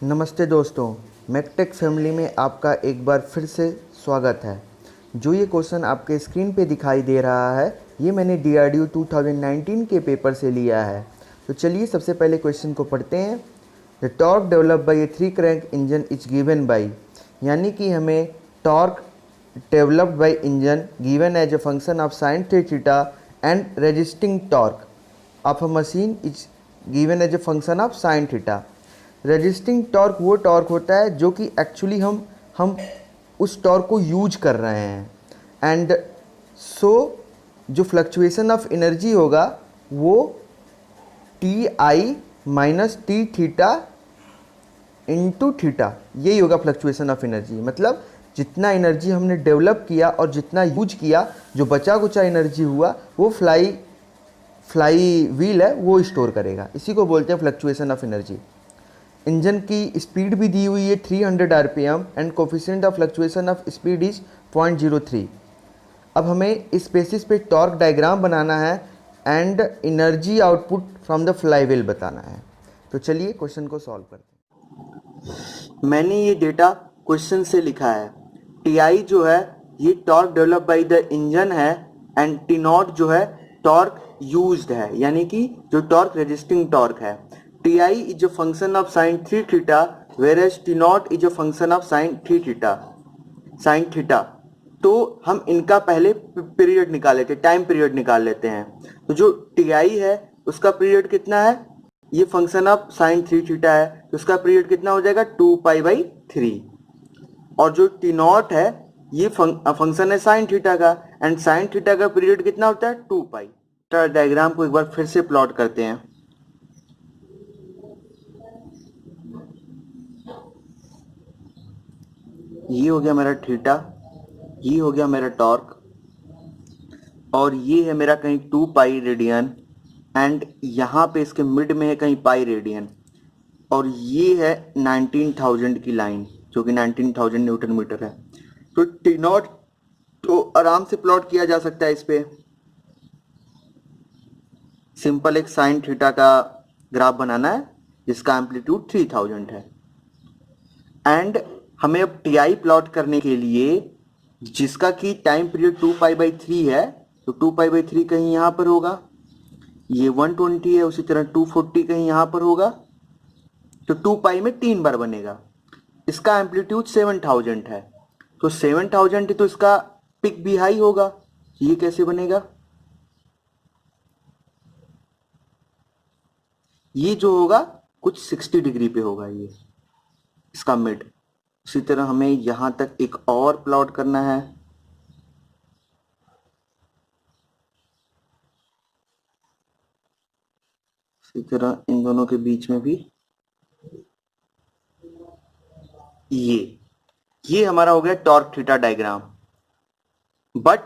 नमस्ते दोस्तों, मैकटेक फैमिली में आपका एक बार फिर से स्वागत है। जो ये क्वेश्चन आपके स्क्रीन पे दिखाई दे रहा है, ये मैंने DRDO 2019 के पेपर से लिया है। तो चलिए सबसे पहले क्वेश्चन को पढ़ते हैं। The torque develop by a 3 crank engine is given by, यानी कि हमें torque developed by engine given as a function of sine theta and resisting torque of a machine is given as a function of sine theta. Resisting torque वो torque होता है जो कि actually हम उस टॉर्क को यूज कर रहे हैं, एंड सो जो फ्लक्चुएशन ऑफ एनर्जी होगा वो T I minus T theta into theta, यही होगा फ्लक्चुएशन ऑफ एनर्जी। मतलब जितना एनर्जी हमने डेवलप किया और जितना यूज किया, जो बचा कुचा एनर्जी हुआ वो फ्लाई व्हील है वो स्टोर करेगा। इसी को बोलते हैं फ्लक्चुएशन ऑफ एनर्जी। इंजन की स्पीड भी दी हुई है 300 RPM and coefficient of fluctuation of speed is 0.03। अब हमें इस बेसिस पे टॉर्क डायग्राम बनाना है and energy output from the flywheel बताना है। तो चलिए क्वेश्चन को सॉल्व करते हैं। मैंने ये डेटा क्वेश्चन से लिखा है। टी जो है ये torque develop by the engine है, एंड टी नॉट जो है टॉर्क यूज्ड है, यानी कि जो टॉर्क रेजिस्टिंग टॉर्क है। Ti is a function of sin 3 theta, whereas T naught is a function of sin 3 theta, sin theta। तो हम इनका पहले पीरियड निकाल लेते हैं, टाइम पीरियड निकाल लेते हैं। तो जो Ti है उसका पीरियड कितना है, ये फंक्शन ऑफ sin 3 थीटा है, तो उसका पीरियड कितना हो जाएगा 2π/3। और जो T नॉट है ये फंक्शन है sin थीटा का, एंड sin थीटा का पीरियड कितना होता है 2π। डायग्राम को एक बार फिर से प्लॉट करते हैं। ये हो गया मेरा थीटा, ये हो गया मेरा टॉर्क, और ये है मेरा कहीं 2π रेडियन, एंड यहाँ पे इसके मिड में है कहीं पाई रेडियन, और ये है 19,000 की लाइन जो कि 19,000 न्यूटन मीटर है। तो टी नॉट तो आराम से प्लॉट किया जा सकता है इस पे। सिंपल एक साइन थीटा का ग्राफ बनाना है जिसका एम्पलीट्यूड 3000 है, एंड हमें अब टी प्लॉट करने के लिए जिसका कि टाइम पीरियड 2π/3 है, तो 2π/3 कहीं यहाँ पर होगा, ये 120 है, उसी तरह 240 कहीं यहाँ पर होगा, तो 2π में 3 बार बनेगा। इसका एम्पलीट्यूड 7000 है, तो 7000 है तो इसका पिक भी हाई होगा। ये कैसे बनेगा, ये जो होगा कुछ 60 डिग्री पे होगा ये इसका मिड। इसी तरह हमें यहां तक एक और प्लॉट करना है। इसी तरह इन दोनों के बीच में भी ये हमारा हो गया टॉर्क थीटा डायग्राम। बट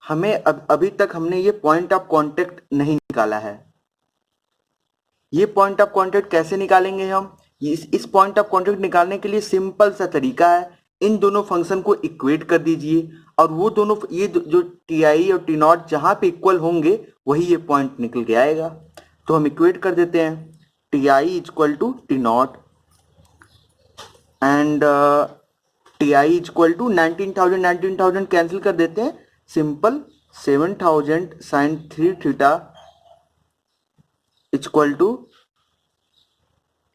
हमें अभी तक हमने ये पॉइंट ऑफ कांटेक्ट नहीं निकाला है। ये पॉइंट ऑफ कांटेक्ट कैसे निकालेंगे हम, इस पॉइंट ऑफ कांटेक्ट निकालने के लिए सिंपल सा तरीका है, इन दोनों फंक्शन को इक्वेट कर दीजिए, और वो दोनों ये जो टी और टी नॉट जहां पे इक्वल होंगे वही ये पॉइंट निकल के आएगा। तो हम इक्वेट कर देते हैं, T I equal to T nought, and T I equal to 19,000 cancel कर देते हैं। Simple 7000 sine 3 theta equal to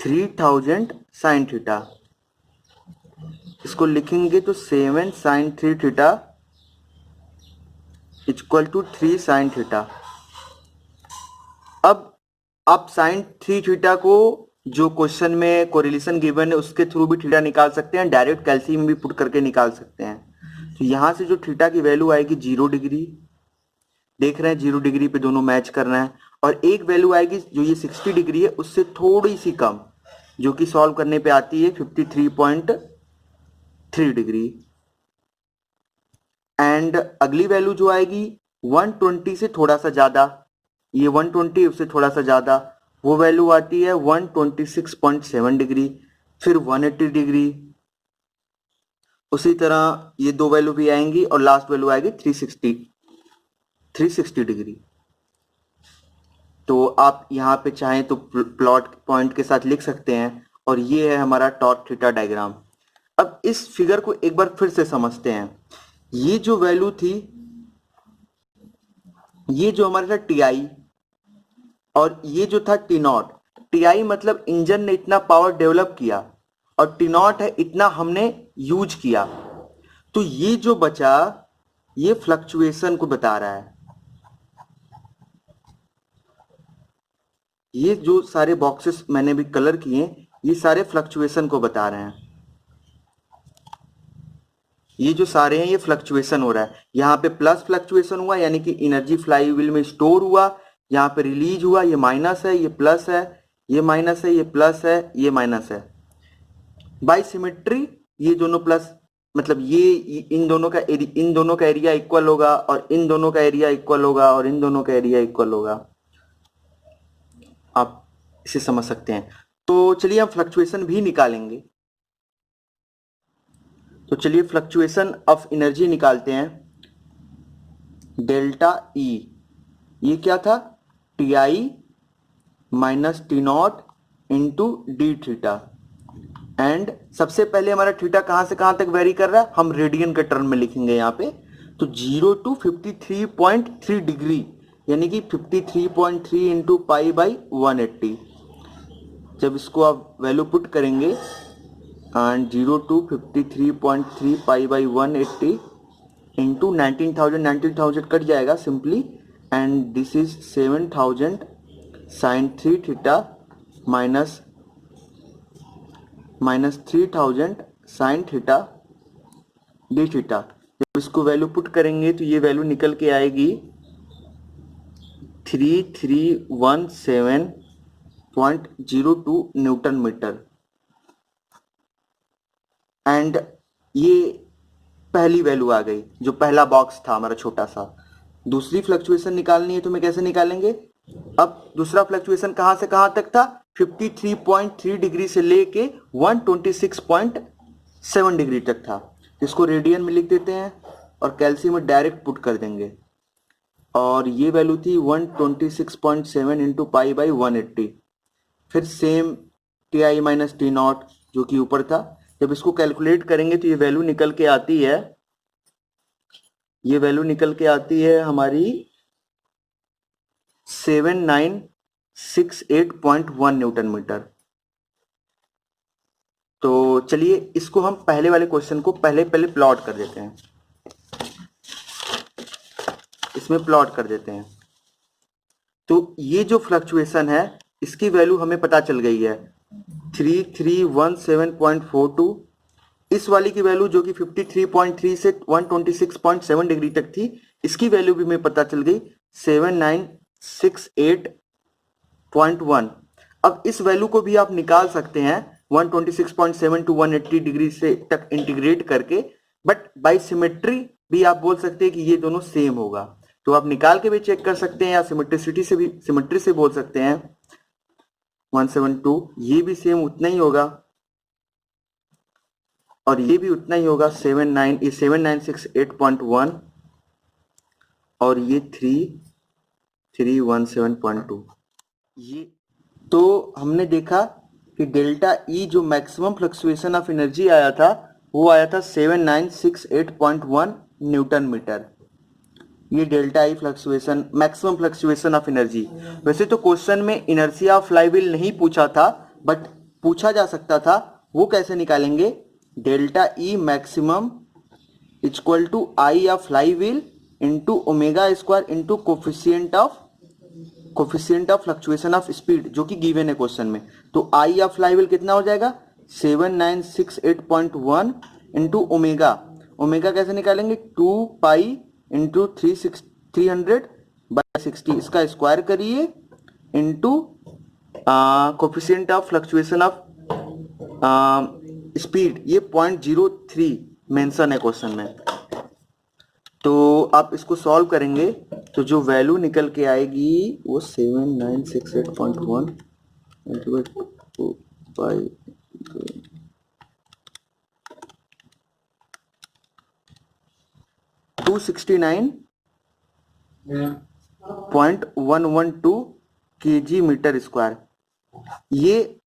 3000 sine theta. इसको लिखेंगे तो 7 sine 3 theta equal to 3 sine theta. अब आप साइन 3 थीटा को जो क्वेश्चन में कोरिलेशन गिवन है उसके थ्रू भी थीटा निकाल सकते हैं, डायरेक्ट कैलसी में भी पुट करके निकाल सकते हैं। तो यहां से जो थीटा की वैल्यू आएगी 0 डिग्री, देख रहे हैं 0 डिग्री पे दोनों मैच कर रहे हैं, और एक वैल्यू आएगी जो ये 60 डिग्री है उससे थोड़ी सी कम, जो कि सॉल्व करने पे आती है 53.3 डिग्री, एंड अगली वैल्यू जो आएगी 120 से थोड़ा सा ज्यादा, ये 120 उससे थोड़ा सा ज्यादा, वो वैल्यू आती है 126.7 डिग्री, फिर 180 डिग्री, उसी तरह ये दो वैल्यू भी आएंगी, और लास्ट वैल्यू आएगी 360 डिग्री। तो आप यहाँ पे चाहें तो प्लॉट पॉइंट के साथ लिख सकते हैं, और ये है हमारा टॉट थीटा डायग्राम। अब इस फिगर को एक बार फिर से समझते हैं। ये जो वैल्यू थी, ये जो हमारा था टी आई, और ये जो था टी नॉट। टी आई मतलब इंजन ने इतना पावर डेवलप किया, और टी नॉट है इतना हमने यूज किया। तो ये जो बचा, ये फ्लक्चुएशन को बता रहा है। ये जो सारे बॉक्सेस मैंने भी कलर किए, ये सारे फ्लक्चुएशन को बता रहे हैं। ये जो सारे हैं ये फ्लक्चुएशन हो रहा है। यहाँ पे प्लस फ्लक्चुएशन हुआ यानी कि एनर्जी फ्लाईव्हील में स्टोर हुआ, यहाँ पे रिलीज हुआ, ये माइनस है, ये प्लस है, ये माइनस है, ये प्लस है, ये माइनस है। बाय सिमेट्री ये दोनों प्लस, मतलब ये इन दोनों का एरिया इक्वल होगा, और इन दोनों का एरिया इक्वल होगा, और इन दोनों का एरिया इक्वल होगा। आप इसे समझ सकते हैं। तो चलिए हम फ्लक्चुएशन भी निकालेंगे। तो चलिए फ्लक्चुएशन ऑफ एनर्जी निकालते हैं। डेल्टा ई, ये क्या था, T I minus T nought into d theta. And सबसे पहले हमारा थीटा कहां से कहां तक वेरी कर रहा है, हम रेडियन के टर्म में लिखेंगे यहाँ पे। तो 0 टू 53.3 डिग्री, यानी कि 53.3 इंटू पाई बाई 180। जब इसको आप वैल्यू पुट करेंगे, and 0 to 53.3 pi by 180 into 19,000 cut जाएगा simply, and this is 7,000 sine 3 theta minus 3,000 sine theta D theta. जब इसको वैल्यू पुट करेंगे तो ये वैल्यू निकल के आएगी 3317.02 न्यूटन मीटर। एंड ये पहली वैल्यू आ गई, जो पहला बॉक्स था हमारा छोटा सा। दूसरी फ्लक्चुएशन निकालनी है तो मैं कैसे निकालेंगे, अब दूसरा फ्लक्चुएशन कहां से कहां तक था, 53.3 डिग्री से लेके 126.7 डिग्री तक था। इसको रेडियन में लिख देते हैं और कैल्सियम में डायरेक्ट पुट कर देंगे, और ये वैल्यू थी 126.7 इंटू पाई बाई 180। फिर same T I minus T not जो कि ऊपर था। जब इसको कैलकुलेट करेंगे तो ये वैल्यू निकल के आती है, ये वैल्यू निकल के आती है हमारी 7968.1 न्यूटन मीटर। तो चलिए इसको हम पहले वाले क्वेश्चन को पहले प्लॉट कर देते हैं, इसमें प्लॉट कर देते हैं। तो ये जो फ्लक्चुएशन है इसकी वैल्यू हमें पता चल गई है 3317.42। इस वाली की वैल्यू जो कि 53.3 से 126.7 डिग्री तक थी, इसकी वैल्यू भी हमें पता चल गई 7968.1। अब इस वैल्यू को भी आप निकाल सकते हैं 126.7 टू 180 डिग्री से तक इंटीग्रेट करके, बट बाय सिमेट्री भी आप बोल सकते हैं कि ये दोनों सेम होगा। तो आप निकाल के भी चेक कर सकते हैं, या सिमेट्री से बोल सकते हैं 172, ये भी सेम उतना ही होगा, और ये भी उतना ही होगा 7968.1, और ये 3317.2। ये तो हमने देखा कि डेल्टा ई जो मैक्सिमम फ्लक्चुएशन ऑफ एनर्जी आया था वो आया था 7968.1 न्यूटन मीटर। ये delta E fluctuation, maximum fluctuation of energy. वैसे तो क्वेश्चन में इनर्शिया ऑफ फ्लाईव्हील नहीं पूछा था, बट पूछा जा सकता था। वो कैसे निकालेंगे, delta E maximum equal to I of flywheel into omega square into coefficient of fluctuation of speed, जो कि गिवन है क्वेश्चन में। तो आई ऑफ फ्लाईव्हील कितना हो जाएगा 7968.1 इंटू ओमेगा। ओमेगा कैसे निकालेंगे, 2 पाई इंटू 300 बाई 60, इसका स्क्वायर करिए into coefficient of fluctuation of speed, ये 0.03 मेंशन है क्वेश्चन में। तो आप इसको सॉल्व करेंगे तो जो वैल्यू निकल के आएगी वो 7968.1 इंटू 2 पाई 269.112 kg मीटर स्क्वायर। ये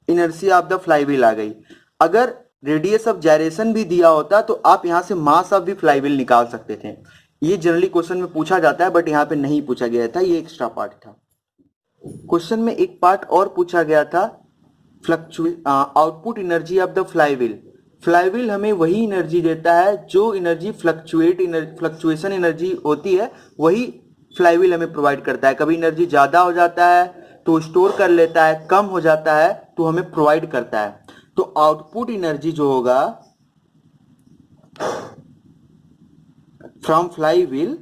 इनर्शिया ऑफ द फ्लाईव्हील आ गई। अगर रेडियस ऑफ जायरेशन भी दिया होता तो आप यहां से मास ऑफ द फ्लाईव्हील निकाल सकते थे। ये जनरली क्वेश्चन में पूछा जाता है, बट यहाँ पे नहीं पूछा गया था, ये एक्स्ट्रा पार्ट था। क्वेश्चन में एक पार्ट और पूछा गया था, output energy of the flywheel. Flywheel हमें वही एनर्जी देता है जो एनर्जी फ्लक्चुएशन एनर्जी होती है, वही फ्लाईव्हील हमें प्रोवाइड करता है। कभी एनर्जी ज्यादा हो जाता है तो स्टोर कर लेता है, कम हो जाता है तो हमें प्रोवाइड करता है। तो आउटपुट एनर्जी जो होगा फ्रॉम फ्लाईव्हील,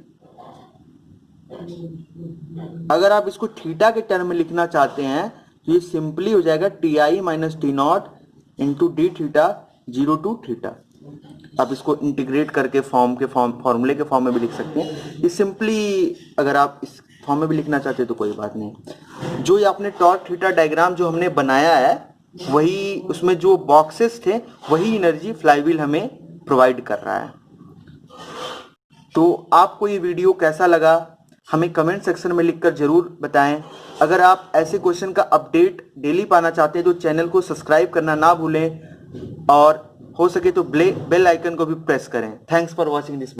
अगर आप इसको थीटा के टर्म में लिखना चाहते हैं तो ये सिंपली हो जाएगा T I minus T nought into d theta 0 to theta. आप इसको इंटीग्रेट करके फॉर्मूले के फॉर्म में भी लिख सकते हैं। ये सिंपली अगर आप इस फॉर्म में भी लिखना चाहते हैं तो कोई बात नहीं। जो ये आपने टॉर्क थीटा डायग्राम जो हमने बनाया है, वही उसमें जो बॉक्सेस थे वही एनर्जी फ्लाईव्हील हमें प्रोवाइड कर रहा है। तो आपको ये वीडियो कैसा लगा हमें कमेंट सेक्शन में लिखकर जरूर बताएं। अगर आप ऐसे क्वेश्चन का अपडेट डेली पाना चाहते हैं तो चैनल को सब्सक्राइब करना ना भूलें, और हो सके तो बेल आइकन को भी प्रेस करें। Thanks for watching this.